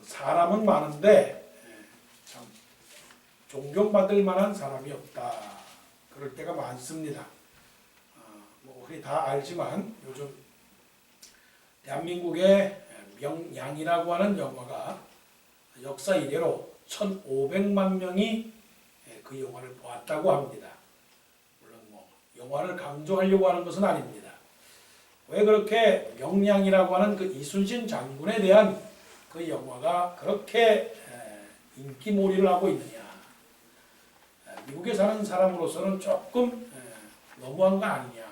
사람은 많은데 참 존경받을 만한 사람이 없다. 그럴 때가 많습니다. 우리 다 알지만 요즘 대한민국의 명량이라고 하는 영화가 역사 이래로 1,500만 명이 그 영화를 보았다고 합니다. 물론 영화를 강조하려고 하는 것은 아닙니다. 왜 그렇게 명량이라고 하는 그 이순신 장군에 대한 그 영화가 그렇게 인기몰이를 하고 있느냐. 미국에 사는 사람으로서는 조금 너무한 거 아니냐.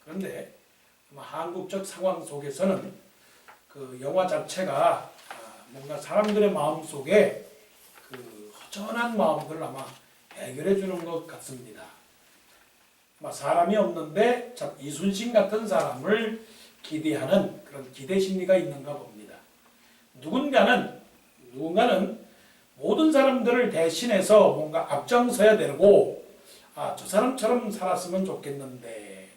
그런데 한국적 상황 속에서는 그 영화 자체가 뭔가 사람들의 마음속에 그 허전한 마음들을 아마 해결해 주는 것 같습니다. 사람이 없는데 참 이순신 같은 사람을 기대하는 그런 기대 심리가 있는가 봅니다. 누군가는 모든 사람들을 대신해서 뭔가 앞장서야 되고 저 사람처럼 살았으면 좋겠는데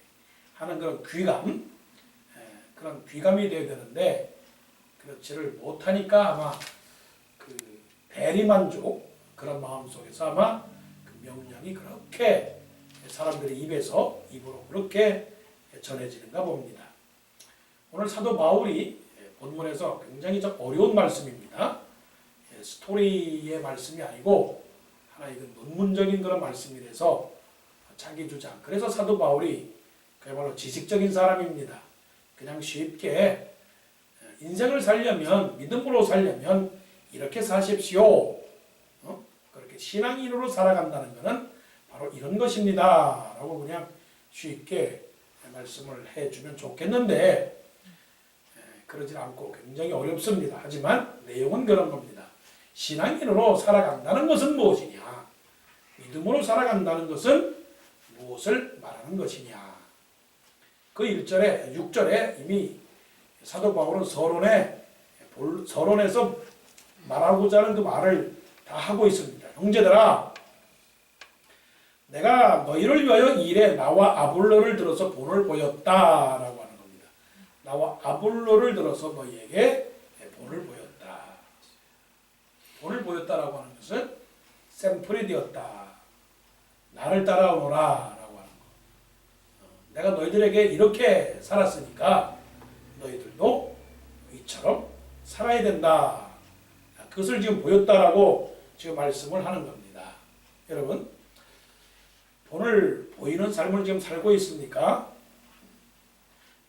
하는 그런 그런 귀감이 되어야 되는데 그렇지를 못하니까 아마 그 대리만족 그런 마음 속에서 아마 그 명령이 그렇게 사람들의 입으로 그렇게 전해지는가 봅니다. 오늘 사도 바울이 본문에서 굉장히 좀 어려운 말씀입니다. 스토리의 말씀이 아니고 하나의 논문적인 그런 말씀이라서 자기 주장. 그래서 사도 바울이 그야말로 지식적인 사람입니다. 그냥 쉽게 인생을 살려면 믿음으로 살려면 이렇게 사십시오. 그렇게 신앙인으로 살아간다는 것은 바로 이런 것입니다. 라고 그냥 쉽게 말씀을 해주면 좋겠는데 그러지 않고 굉장히 어렵습니다. 하지만 내용은 그런 겁니다. 신앙인으로 살아간다는 것은 무엇이냐? 믿음으로 살아간다는 것은 무엇을 말하는 것이냐? 그 1절에 6절에 이미 사도 바울은 서론에서 말하고자 하는 그 말을 다 하고 있습니다. 형제들아, 내가 너희를 위하여 일에 나와 아볼로를 들어서 본을 보였다라고 하는 겁니다. 나와 아볼로를 들어서 너희에게 본을 보였다. 본을 보였다라고 하는 것은 샘플이 되었다. 나를 따라오너라 라고 하는 거. 내가 너희들에게 이렇게 살았으니까 너희들도 이처럼 살아야 된다. 그것을 지금 보였다라고 지금 말씀을 하는 겁니다. 여러분, 본을 보이는 삶을 지금 살고 있습니까?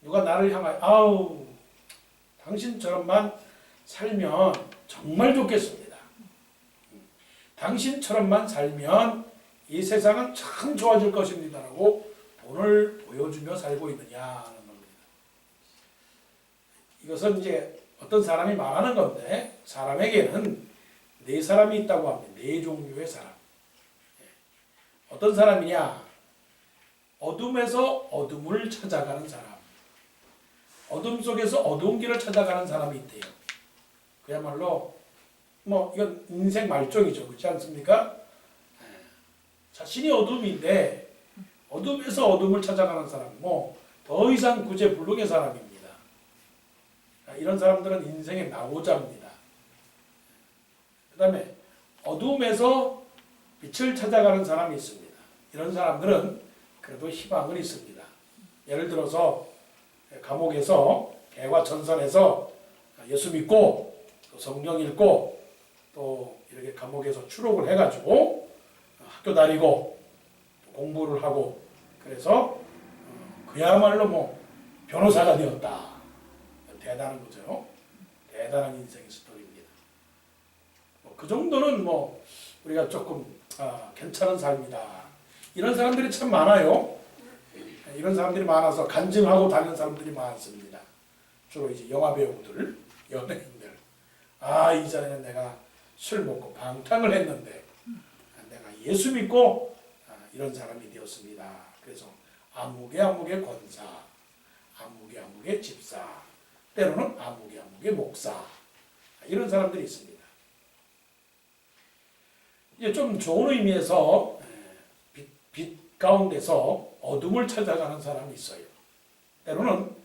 누가 나를 향하여 아우 당신처럼만 살면 정말 좋겠습니다. 당신처럼만 살면 이 세상은 참 좋아질 것입니다라고 본을 보여주며 살고 있느냐 하는 겁니다. 이것은 이제 어떤 사람이 말하는 건데 사람에게는 네 사람이 있다고 합니다. 네 종류의 사람. 어떤 사람이냐? 어둠에서 어둠을 찾아가는 사람. 어둠 속에서 어두운 길을 찾아가는 사람이 있대요. 그야말로 이건 인생 말종이죠. 그렇지 않습니까? 자신이 어둠인데 어둠에서 어둠을 찾아가는 사람, 더 이상 구제불능의 사람입니다. 이런 사람들은 인생의 낙오자입니다. 그 다음에 어둠에서 빛을 찾아가는 사람이 있습니다. 이런 사람들은 그래도 희망은 있습니다. 예를 들어서 감옥에서 개과천선해서 예수 믿고 또 성경 읽고 또 이렇게 감옥에서 추록을 해가지고 학교 다니고 공부를 하고 그래서 그야말로 변호사가 되었다. 대단한 거죠. 대단한 인생의 스토리입니다. 그 정도는 우리가 조금 괜찮은 삶이다. 이런 사람들이 참 많아요. 이런 사람들이 많아서 간증하고 다니는 사람들이 많습니다. 주로 이제 영화 배우들, 연예인들. 이 전에는 내가 술 먹고 방탕을 했는데 내가 예수 믿고 이런 사람이 되었습니다. 그래서 아무개 권사, 아무개 집사, 때로는 아무개 목사 이런 사람들이 있습니다. 이제 좀 좋은 의미에서 빛 가운데서 어둠을 찾아가는 사람이 있어요. 때로는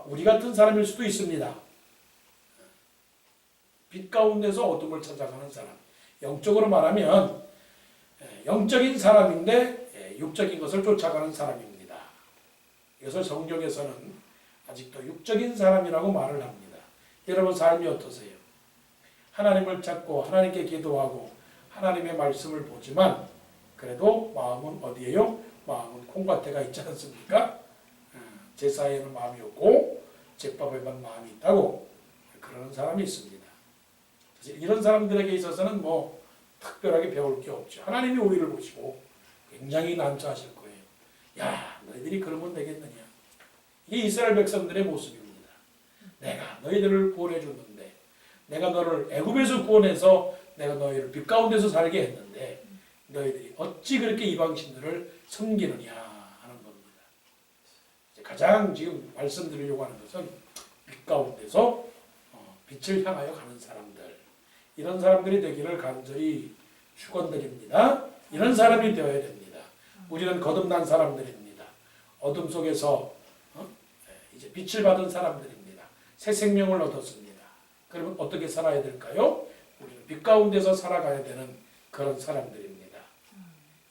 우리 같은 사람일 수도 있습니다. 빛 가운데서 어둠을 찾아가는 사람. 영적으로 말하면 영적인 사람인데 육적인 것을 쫓아가는 사람입니다. 이것을 성경에서는 아직도 육적인 사람이라고 말을 합니다. 여러분 삶이 어떠세요? 하나님을 찾고 하나님께 기도하고 하나님의 말씀을 보지만 그래도 마음은 어디에요? 마음은 콩밭에가 있지 않습니까? 제사에는 마음이 없고 제법에만 마음이 있다고 그러는 사람이 있습니다. 사실 이런 사람들에게 있어서는 뭐 특별하게 배울 게 없죠. 하나님이 우리를 보시고 굉장히 난처하실 거예요. 야, 너희들이 그러면 되겠느냐? 이게 이스라엘 백성들의 모습입니다. 내가 너희들을 구원해줬는데 내가 너를 애굽에서 구원해서 내가 너희를 빛 가운데서 살게 했는데 너희들이 어찌 그렇게 이방신들을 섬기느냐 하는 겁니다. 가장 지금 말씀드리려고 하는 것은 빛 가운데서 빛을 향하여 가는 사람들, 이런 사람들이 되기를 간절히 축원드립니다. 이런 사람이 되어야 됩니다. 우리는 거듭난 사람들입니다. 어둠 속에서 이제 빛을 받은 사람들입니다. 새 생명을 얻었습니다. 그러면 어떻게 살아야 될까요? 우리는 빛 가운데서 살아가야 되는 그런 사람들입니다.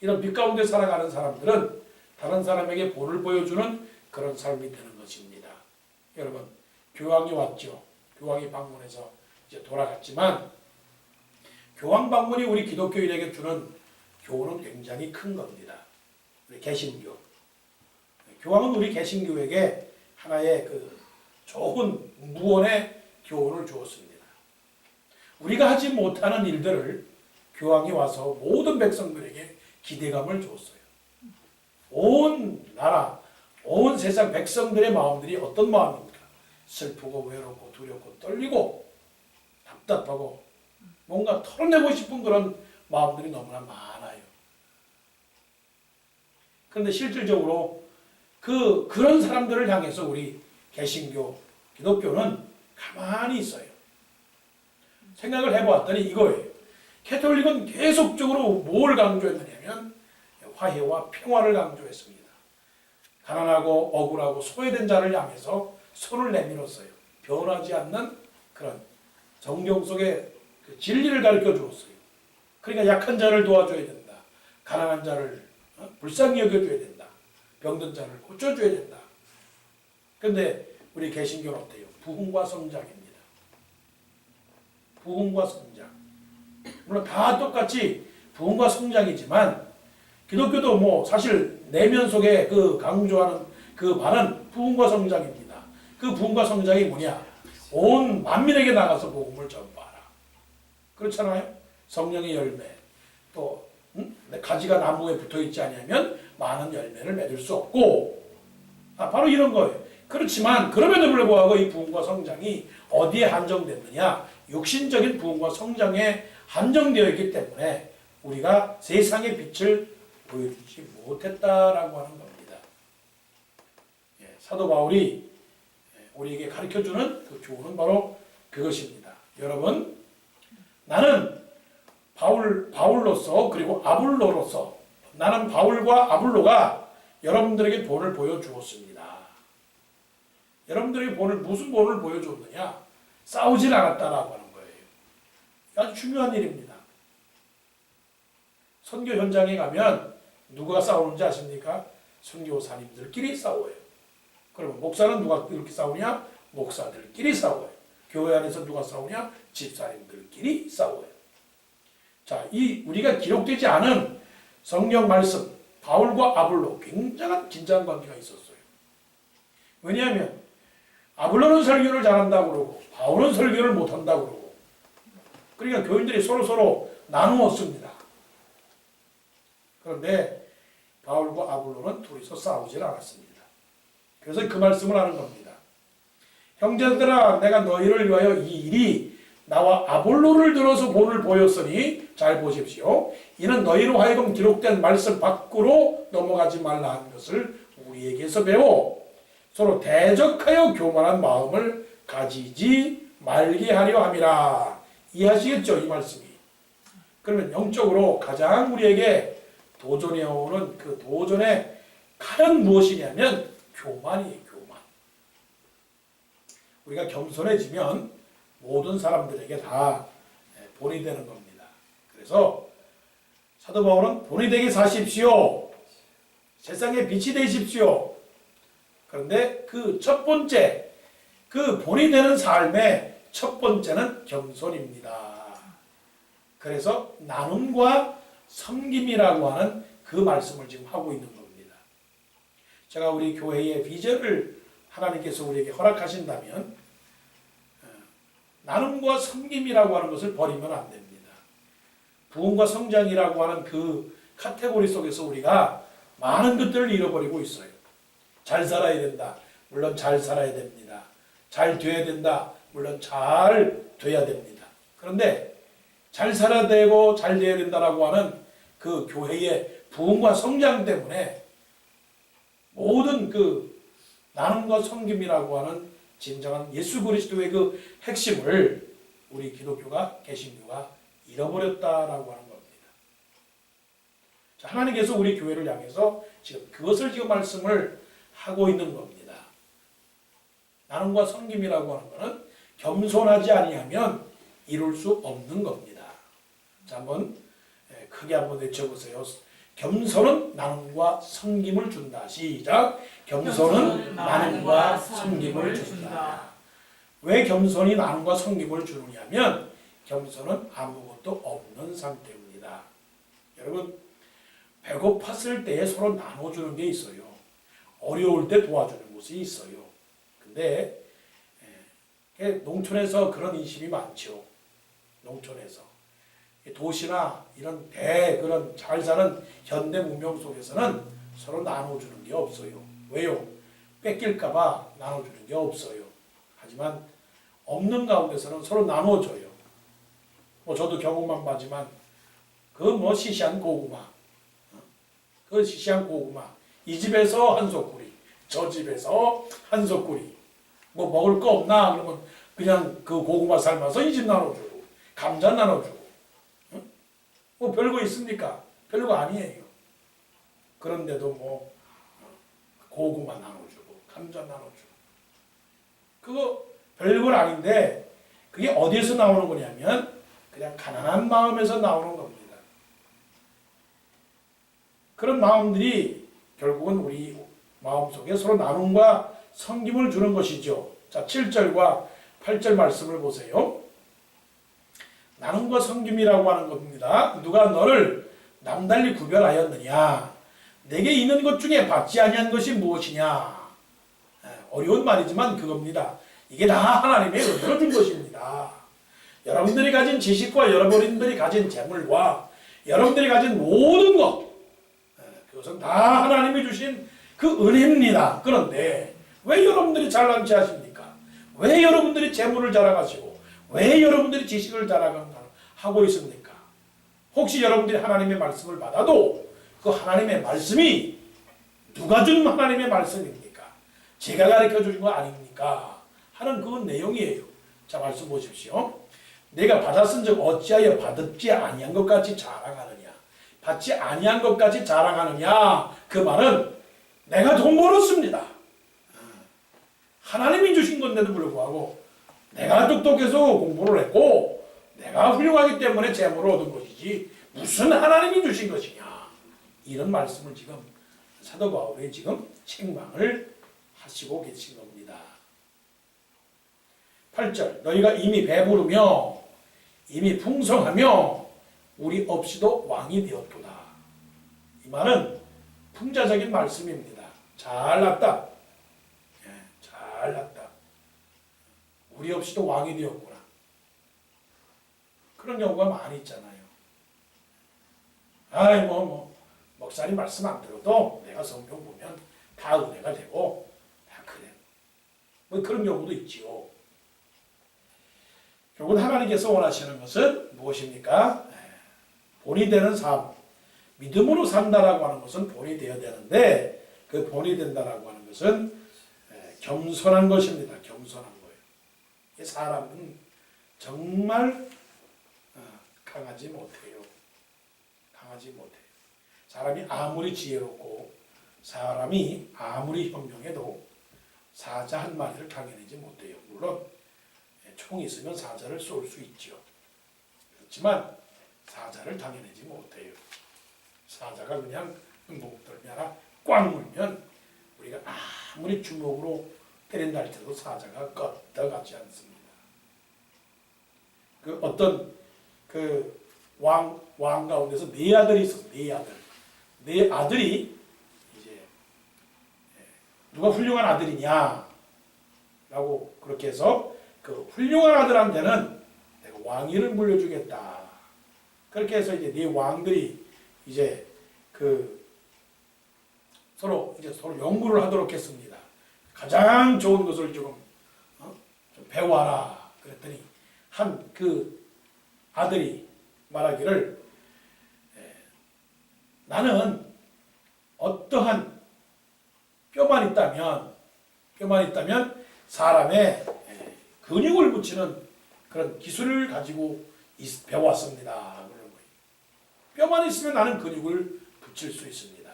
이런 빛 가운데 살아가는 사람들은 다른 사람에게 본을 보여주는 그런 삶이 되는 것입니다. 여러분, 교황이 왔죠. 교황이 방문해서 이제 돌아갔지만 교황 방문이 우리 기독교인에게 주는 교훈은 굉장히 큰 겁니다. 우리 개신교. 교황은 우리 개신교에게 하나의 그 좋은 무언의 교훈을 주었습니다. 우리가 하지 못하는 일들을 교황이 와서 모든 백성들에게 기대감을 줬어요. 온 나라, 온 세상 백성들의 마음들이 어떤 마음입니까? 슬프고 외롭고 두렵고 떨리고 답답하고 뭔가 털어내고 싶은 그런 마음들이 너무나 많아요. 그런데 실질적으로 그런 사람들을 향해서 우리 개신교, 기독교는 가만히 있어요. 생각을 해보았더니 이거예요. 캐톨릭은 계속적으로 뭘 강조했느냐면 화해와 평화를 강조했습니다. 가난하고 억울하고 소외된 자를 향해서 손을 내밀었어요. 변하지 않는 그런 성경 속의 그 진리를 가르쳐 주었어요. 그러니까 약한 자를 도와줘야 된다. 가난한 자를 불쌍히 여겨줘야 된다. 병든 자를 고쳐줘야 된다. 그런데 우리 개신교는 어때요? 부흥과 성장입니다. 부흥과 성장. 물론 다 똑같이 부흥과 성장이지만 기독교도 뭐 사실 내면 속에 그 강조하는 그 바는 부흥과 성장입니다. 그 부흥과 성장이 뭐냐? 온 만민에게 나가서 복음을 전파하라. 그렇잖아요? 성령의 열매. 또 가지가 나무에 붙어있지 않으면 많은 열매를 맺을 수 없고 바로 이런 거예요. 그렇지만 그럼에도 불구하고 이 부흥과 성장이 어디에 한정됐느냐? 육신적인 부흥과 성장에 한정되어 있기 때문에 우리가 세상의 빛을 보여주지 못했다라고 하는 겁니다. 사도 바울이 우리에게 가르쳐주는 그 교훈은 바로 그것입니다. 여러분, 나는 바울로서 그리고 아볼로로서 나는 바울과 아볼로가 여러분들에게 본을 보여주었습니다. 여러분들에게 무슨 본을 보여줬느냐? 싸우질 않았다라고 하는 거예요. 아주 중요한 일입니다. 선교 현장에 가면 누가 싸우는지 아십니까? 선교사님들끼리 싸워요. 그러면 목사는 누가 이렇게 싸우냐? 목사들끼리 싸워요. 교회 안에서 누가 싸우냐? 집사님들끼리 싸워요. 자, 우리가 기록되지 않은 성경 말씀, 바울과 아볼로 굉장한 긴장 관계가 있었어요. 왜냐하면 아볼로는 설교를 잘한다고 그러고 바울은 설교를 못한다고 그러고 그러니까 교인들이 서로 나누었습니다. 그런데 바울과 아볼로는 둘이서 싸우질 않았습니다. 그래서 그 말씀을 하는 겁니다. 형제들아, 내가 너희를 위하여 이 일이 나와 아볼로를 들어서 본을 보였으니 잘 보십시오. 이는 너희로 하여금 기록된 말씀 밖으로 넘어가지 말라 하는 것을 우리에게서 배워 서로 대적하여 교만한 마음을 가지지 말게 하려 함이라. 이해하시겠죠? 이 말씀이. 그러면 영적으로 가장 우리에게 도전해 오는 그 도전의 칼은 무엇이냐면 교만이에요. 교만. 우리가 겸손해지면 모든 사람들에게 다 본이 되는 겁니다. 그래서 사도 바울은 본이 되게 사십시오. 세상에 빛이 되십시오. 그런데 그 첫 번째, 그 본이 되는 삶의 첫 번째는 겸손입니다. 그래서 나눔과 섬김이라고 하는 그 말씀을 지금 하고 있는 겁니다. 제가 우리 교회의 비전을 하나님께서 우리에게 허락하신다면 나눔과 섬김이라고 하는 것을 버리면 안 됩니다. 부흥과 성장이라고 하는 그 카테고리 속에서 우리가 많은 것들을 잃어버리고 있어요. 잘 살아야 된다. 물론 잘 살아야 됩니다. 잘 돼야 된다. 물론 잘 돼야 됩니다. 그런데 잘 살아야 되고 잘 돼야 된다라고 하는 그 교회의 부흥과 성장 때문에 모든 그 나눔과 섬김이라고 하는 진정한 예수 그리스도의 그 핵심을 우리 기독교가 개신교가 잃어버렸다라고 하는 겁니다. 자, 하나님께서 우리 교회를 향해서 지금 그것을 지금 말씀을 하고 있는 겁니다. 나눔과 섬김이라고 하는 것은 겸손하지 아니하면 이룰 수 없는 겁니다. 자, 한번 크게 한번 외쳐보세요. 겸손은 나눔과 섬김을 준다. 시작. 겸손은 나눔과 섬김을 준다. 왜 겸손이 나눔과 섬김을 주느냐면 겸손은 아무것도 없는 상태입니다. 여러분, 배고팠을 때 서로 나눠주는 게 있어요. 어려울 때 도와주는 곳이 있어요. 근데 농촌에서 그런 인심이 많죠. 농촌에서. 도시나 이런 그런 잘 사는 현대 문명 속에서는 서로 나눠주는 게 없어요. 왜요? 뺏길까봐 나눠주는 게 없어요. 하지만 없는 가운데서는 서로 나눠줘요. 저도 경험만 봐지만 그 시시한 고구마, 그 시시한 고구마, 이 집에서 한 소쿠리, 저 집에서 한 소쿠리, 먹을 거 없나? 그러면 그냥 그 고구마 삶아서 이 집 나눠주고, 감자 나눠주고, 별거 있습니까? 별거 아니에요. 그런데도 고구마 나눠주고, 감자 나눠주고, 그거 별거 아닌데, 그게 어디에서 나오는 거냐면, 그냥 가난한 마음에서 나오는 겁니다. 그런 마음들이 결국은 우리 마음속에 서로 나눔과 섬김을 주는 것이죠. 자, 7절과 8절 말씀을 보세요. 나눔과 섬김이라고 하는 겁니다. 누가 너를 남달리 구별하였느냐? 내게 있는 것 중에 받지 아니한 것이 무엇이냐? 어려운 말이지만 그겁니다. 이게 다 하나님의 은혜로 준 것입니다. 여러분들이 가진 지식과 여러분들이 가진 재물과 여러분들이 가진 모든 것, 그것은 다 하나님이 주신 그 은혜입니다. 그런데 왜 여러분들이 잘난 체 하십니까? 왜 여러분들이 재물을 자랑하시고 왜 여러분들이 지식을 자랑하고 있습니까? 혹시 여러분들이 하나님의 말씀을 받아도 그 하나님의 말씀이 누가 준 하나님의 말씀입니까? 제가 가르쳐 주신 거 아닙니까? 하는 그 내용이에요. 자, 말씀 보십시오. 내가 받았은즉 어찌하여 받지 아니한 것 같이 자랑하느냐? 받지 아니한 것 같이 자랑하느냐? 그 말은 내가 돈 벌었습니다. 하나님이 주신 건데도 불구하고 내가 똑똑해서 공부를 했고 내가 훌륭하기 때문에 재물을 얻은 것이지 무슨 하나님이 주신 것이냐? 이런 말씀을 지금 사도 바울이 지금 책망을 하시고 계신 겁니다. 8절 너희가 이미 배부르며 이미 풍성하며 우리 없이도 왕이 되었도다. 이 말은 풍자적인 말씀입니다. 잘났다. 잘났다. 우리 없이도 왕이 되었구나. 그런 경우가 많이 있잖아요. 목사님 말씀 안 들어도 내가 성경 보면 다 은혜가 되고 다 그래. 그런 경우도 있지요. 결국은 하나님께서 원하시는 것은 무엇입니까? 본이 되는 삶. 믿음으로 산다라고 하는 것은 본이 되어야 되는데 그 본이 된다라고 하는 것은 겸손한 것입니다. 겸손한 거예요. 사람은 정말 강하지 못해요. 강하지 못해요. 사람이 아무리 지혜롭고 사람이 아무리 현명해도 사자 한 마리를 당해내지 못해요. 물론 총이 있으면 사자를 쏠 수 있죠. 그렇지만 사자를 당해내지 못해요. 사자가 그냥 목덜미 하나 꽉 물면 우리가 아무리 주먹으로 때린다 할지라도 사자가 껐다가지 않습니다. 그 어떤 그 왕 가운데서 네 아들이 있었어. 네 아들. 네 아들이 이제 누가 훌륭한 아들이냐 라고 그렇게 해서 그 훌륭한 아들한테는 내가 왕위를 물려주겠다. 그렇게 해서 이제 네 왕들이 이제 그 서로 연구를 하도록 했습니다. 가장 좋은 것을 좀 배워라. 그랬더니 한 그 아들이 말하기를 나는 어떠한 뼈만 있다면 사람의 근육을 붙이는 그런 기술을 가지고 배워왔습니다. 그런 거예요. 뼈만 있으면 나는 근육을 붙일 수 있습니다.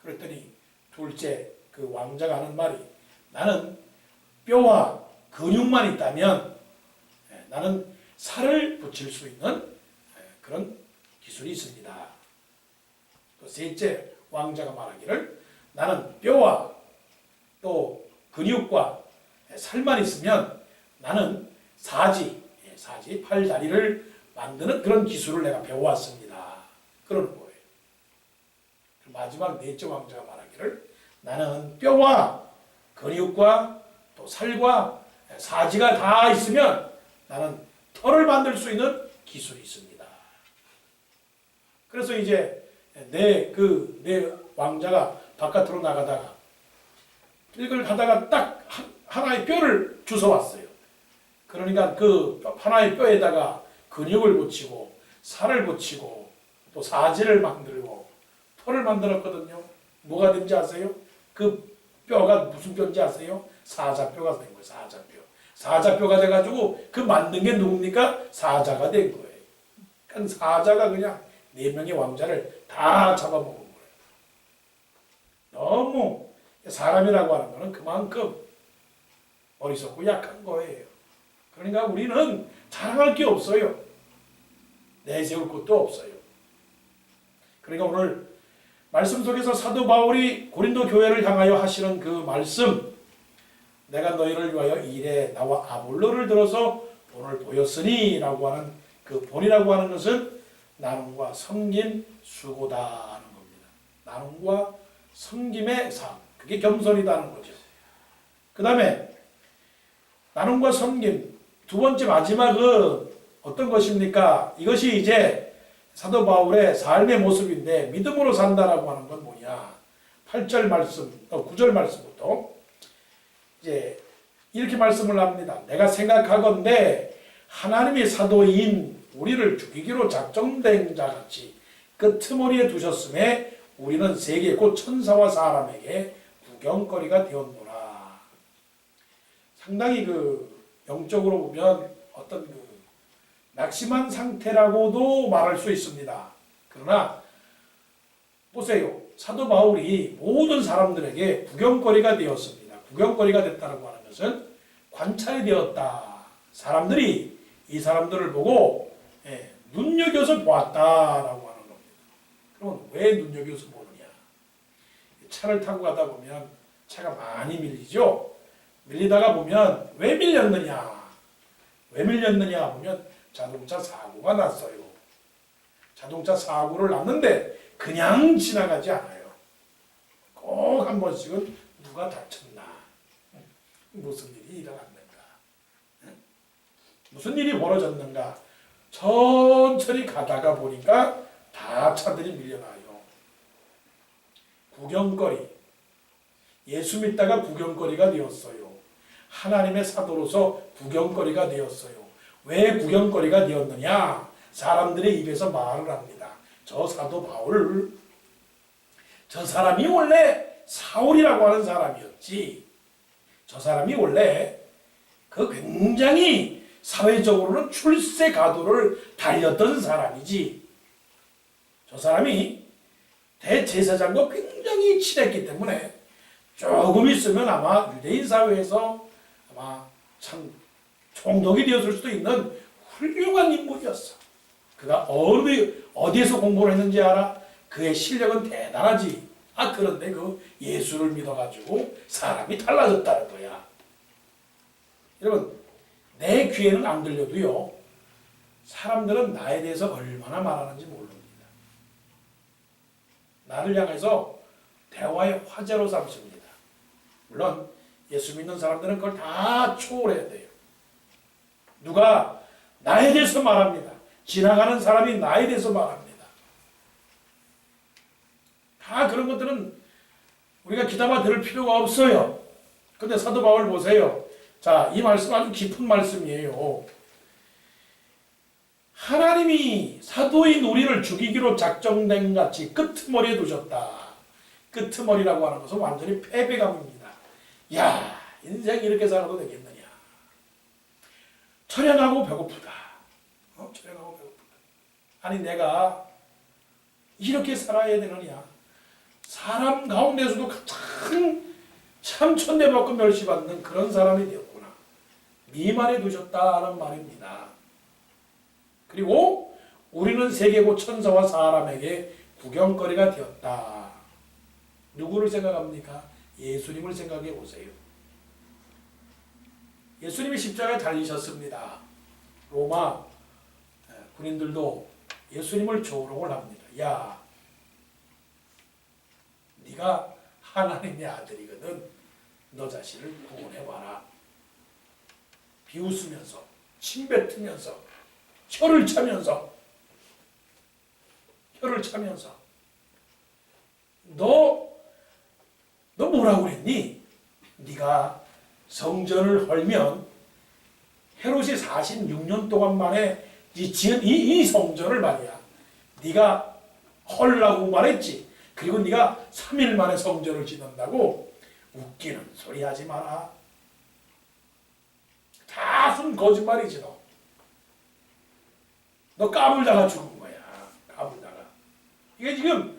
그랬더니 둘째 그 왕자가 하는 말이 나는 뼈와 근육만 있다면 나는 살을 붙일 수 있는 그런 기술이 있습니다. 또 셋째 왕자가 말하기를 나는 뼈와 또 근육과 살만 있으면 나는 사지 팔다리를 만드는 그런 기술을 내가 배워왔습니다. 그러는 거예요. 마지막 넷째 왕자가 말하기를 나는 뼈와 근육과 또 살과 사지가 다 있으면 나는 털을 만들 수 있는 기술이 있습니다. 그래서 이제 내 왕자가 바깥으로 나가다가 길을 가다가 딱 하나의 뼈를 주워왔어요. 그러니까 그 하나의 뼈에다가 근육을 붙이고 살을 붙이고 또 사지를 만들고 털을 만들었거든요. 뭐가 된지 아세요? 그 뼈가 무슨 뼈인지 아세요? 사자뼈가 된 거예요. 사자뼈. 사자뼈가 돼가지고 그 만든 게 누굽니까? 사자가 된 거예요. 그러니까 사자가 그냥 4명의 왕자를 다 잡아먹은 거예요. 너무 사람이라고 하는 거는 그만큼 어리석고 약한 거예요. 그러니까 우리는 자랑할 게 없어요. 내세울 것도 없어요. 그러니까 오늘 말씀 속에서 사도 바울이 고린도 교회를 향하여 하시는 그 말씀, 내가 너희를 위하여 이래 나와 아볼로를 들어서 본을 보였으니 라고 하는 그 본이라고 하는 것은 나눔과 섬김 수고다 하는 겁니다. 나눔과 섬김의 삶, 그게 겸손이다는 거죠. 그 다음에 나눔과 섬김, 두 번째 마지막은 어떤 것입니까? 이것이 이제 사도 바울의 삶의 모습인데 믿음으로 산다라고 하는 건 뭐냐? 8절 말씀, 9절 말씀부터 이제 이렇게 말씀을 합니다. 내가 생각하건대 하나님이 사도인 우리를 죽이기로 작정된 자같이 그 트머리에 두셨음에 우리는 세계 곧 천사와 사람에게 구경거리가 되었노라. 상당히 그 영적으로 보면 어떤 그 낙심한 상태라고도 말할 수 있습니다. 그러나 보세요. 사도 바울이 모든 사람들에게 구경거리가 되었습니다. 구경거리가 됐다고 하는 것은 관찰이 되었다. 사람들이 이 사람들을 보고 눈여겨서 보았다라고 하는 겁니다. 그러면 왜 눈여겨서 보느냐? 차를 타고 가다 보면 차가 많이 밀리죠. 밀리다가 보면 왜 밀렸느냐? 왜 밀렸느냐 보면 자동차 사고가 났어요. 자동차 사고를 났는데 그냥 지나가지 않아요. 꼭 한 번씩은 누가 다쳤나? 무슨 일이 일어났는가? 무슨 일이 벌어졌는가? 천천히 가다가 보니까 다 차들이 밀려나요. 구경거리. 예수 믿다가 구경거리가 되었어요. 하나님의 사도로서 구경거리가 되었어요. 왜 구경거리가 되었느냐? 사람들의 입에서 말을 합니다. 저 사도 바울, 저 사람이 원래 사울이라고 하는 사람이었지. 저 사람이 원래 그 굉장히 사회적으로는 출세 가도를 달렸던 사람이지. 저 사람이 대제사장과 굉장히 친했기 때문에 조금 있으면 아마 유대인 사회에서 아마 참 총독이 되었을 수도 있는 훌륭한 인물이었어. 그가 어디에서 공부를 했는지 알아? 그의 실력은 대단하지. 그런데 그 예수를 믿어가지고 사람이 달라졌다는 거야. 여러분, 내 귀에는 안 들려도요, 사람들은 나에 대해서 얼마나 말하는지 모릅니다. 나를 향해서 대화의 화제로 삼습니다. 물론 예수 믿는 사람들은 그걸 다 초월해야 돼요. 누가 나에 대해서 말합니다. 지나가는 사람이 나에 대해서 말합니다. 다 그런 것들은 우리가 귀담아 들을 필요가 없어요. 근데 사도 바울 보세요. 자, 이 말씀 아주 깊은 말씀이에요. 하나님이 사도인 우리를 죽이기로 작정된 같이 끄트머리에 두셨다. 끄트머리라고 하는 것은 완전히 패배감입니다. 야, 인생 이렇게 살아도 되겠느냐. 처량하고 배고프다. 처량하고 배고프다. 아니, 내가 이렇게 살아야 되느냐. 사람 가운데서도 가장 참 천대받고 멸시받는 그런 사람이 되었구나. 미만에 두셨다는 말입니다. 그리고 우리는 세계고 천사와 사람에게 구경거리가 되었다. 누구를 생각합니까? 예수님을 생각해 보세요. 예수님이 십자가에 달리셨습니다. 로마 군인들도 예수님을 조롱을 합니다. 야, 네가 하나님의 아들이거든. 너 자신을 구원해봐라. 비웃으면서, 침뱉으면서, 혀를 차면서 너 뭐라고 그랬니? 네가 성전을 헐면 헤롯이 46년 동안 만에 지은 이 성전을 말이야. 네가 헐라고 말했지. 그리고 네가 3일 만에 성전을 짓는다고. 웃기는 소리 하지 마라. 다 순 거짓말이지 너. 너 까불다가 죽은 거야. 까불다가. 이게 지금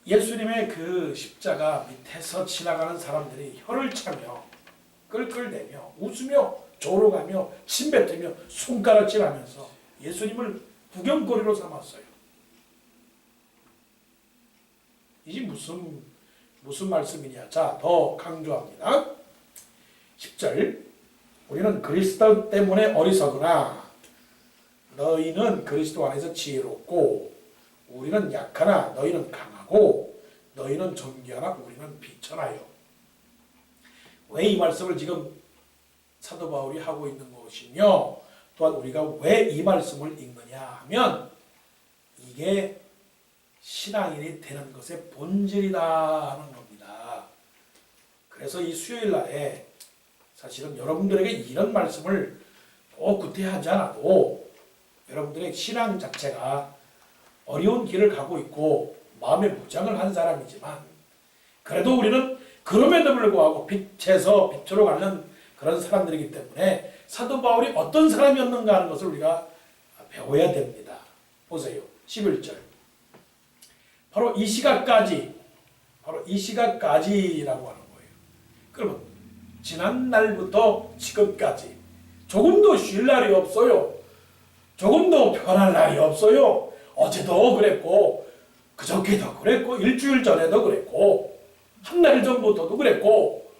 예수님의 그 십자가 밑에서 지나가는 사람들이 혀를 차며 끌끌대며 웃으며 조롱하며 침뱉으며 손가락질하면서 예수님을 구경거리로 삼았어요. 이게 무슨 말씀이냐. 자, 더 강조합니다. 10절. 우리는 그리스도 때문에 어리석으나 너희는 그리스도 안에서 지혜롭고 우리는 약하나 너희는 강하고 너희는 존귀하나 우리는 비천하여. 왜 이 말씀을 지금 사도 바울이 하고 있는 것이며 또한 우리가 왜 이 말씀을 읽느냐 하면 이게 신앙인이 되는 것의 본질이다 하는 겁니다. 그래서 이 수요일 날에 사실은 여러분들에게 이런 말씀을 꼭 구태하지 않아도 여러분들의 신앙 자체가 어려운 길을 가고 있고 마음의 무장을 한 사람이지만 그래도 우리는 그럼에도 불구하고 빛에서 빛으로 가는 그런 사람들이기 때문에 사도 바울이 어떤 사람이었는가 하는 것을 우리가 배워야 됩니다. 보세요. 11절. 바로 이 시각까지라고 하는 거예요. 그러면 지난 날부터 지금까지 조금도 쉴 날이 없어요. 조금도 편할 날이 없어요. 어제도 그랬고 그저께도 그랬고 일주일 전에도 그랬고 한 달 전부터도 그랬고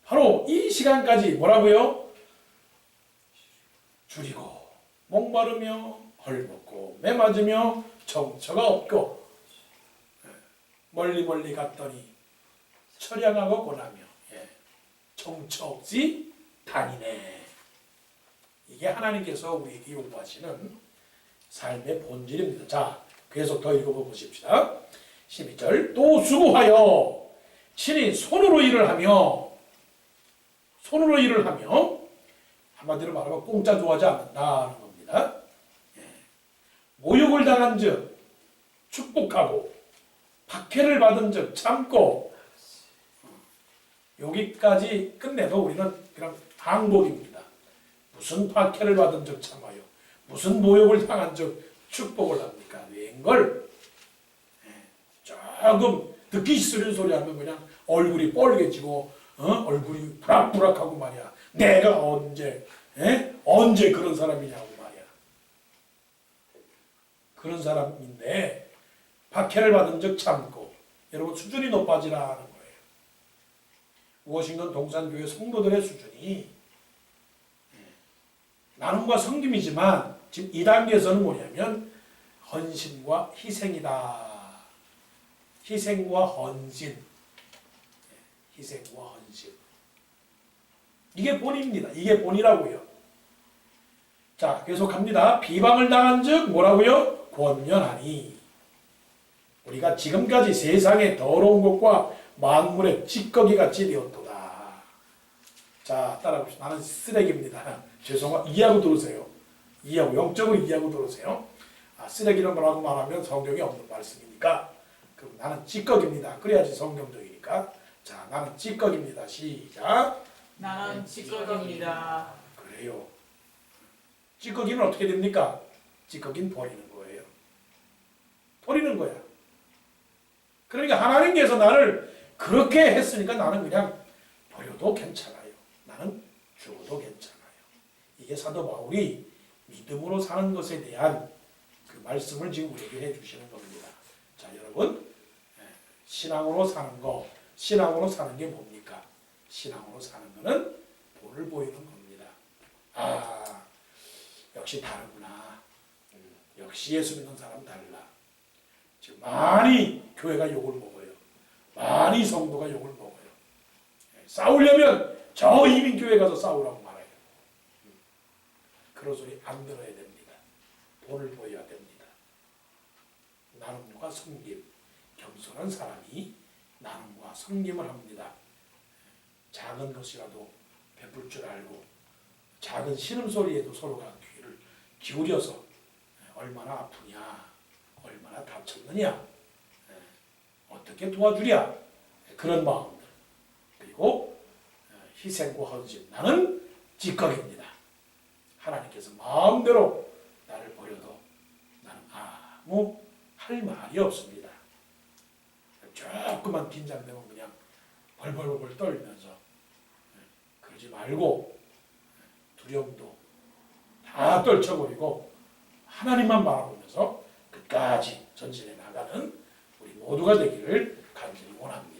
바로 이 시간까지 뭐라고요? 줄이고 목마르며 헐벗고 매맞으며 정처가 없고 멀리 갔더니 처량하고 고나며 정처 없이 다니네. 이게 하나님께서 우리에게 요구하시는 삶의 본질입니다. 자, 계속 더 읽어보십시다. 12절. 또 수고하여 친히 손으로 일을 하며 한마디로 말하면 공짜 좋아하지 않는다는 겁니다. 모욕을 당한 즉 축복하고 박해를 받은 즉 참고. 여기까지 끝내도 우리는 그냥 항복입니다. 무슨 박해를 받은 즉 참아요. 무슨 모욕을 당한 즉 축복을 합니까? 웬걸 조금 듣기 싫은 소리 하면 그냥 얼굴이 뻘개지고 얼굴이 부락부락하고 말이야. 내가 언제 그런 사람이냐고 말이야. 그런 사람인데 박해를 받은 적 참고 여러분 수준이 높아지라 하는 거예요. 워싱턴 동산교회 성도들의 수준이 나눔과 섬김이지만 지금 2단계에서는 뭐냐면 헌신과 희생이다. 희생과 헌신. 희생과 헌신. 이게 본입니다. 이게 본이라고요. 자, 계속합니다. 비방을 당한 즉 뭐라고요? 권면하니. 우리가 지금까지 세상의 더러운 것과 만물의 찌꺼기 같이 되었도다. 자, 따라봅시다. 나는 쓰레기입니다. 죄송합니다. 이해하고 들으세요. 이해하고 영적으로 이해하고 들으세요. 쓰레기는 뭐라고 말하면 성경에 없는 말씀이니까 그럼 나는 찌꺼기입니다. 그래야지 성경적이니까. 자, 나는 찌꺼기입니다. 시작. 나는 찌꺼기입니다. 그래요. 찌꺼기는 어떻게 됩니까? 찌꺼기는 버리는 거예요. 버리는 거야. 그러니까 하나님께서 나를 그렇게 했으니까 나는 그냥 버려도 괜찮아요. 나는 죽어도 괜찮아요. 이게 사도 바울이 믿음으로 사는 것에 대한 그 말씀을 지금 우리에게 해주시는 겁니다. 자, 여러분, 신앙으로 사는 거, 신앙으로 사는 게 뭡니까? 신앙으로 사는 거는 본을 보이는 겁니다. 아, 역시 다르구나. 역시 예수 믿는 사람 달라. 지금 많이 교회가 욕을 먹어요. 많이 성도가 욕을 먹어요. 싸우려면 저 이민교회 가서 싸우라고 말해요. 그런 소리 안 들어야 됩니다. 본을 보여야 됩니다. 나눔과 섬김, 겸손한 사람이 나눔과 섬김을 합니다. 작은 것이라도 베풀 줄 알고 작은 신음소리에도 서로가 귀를 기울여서 얼마나 아프냐, 얼마나 다쳤느냐, 어떻게 도와주랴, 그런 마음들. 그리고 희생과 헌신. 나는 찌꺼기입니다. 하나님께서 마음대로 나를 버려도 나는 아무 할 말이 없습니다. 조금만 긴장되면 그냥 벌벌벌 떨면서 그러지 말고 두려움도 다 떨쳐버리고 하나님만 바라보면서 끝까지 전진해 나가는 우리 모두가 되기를 간절히 원합니다.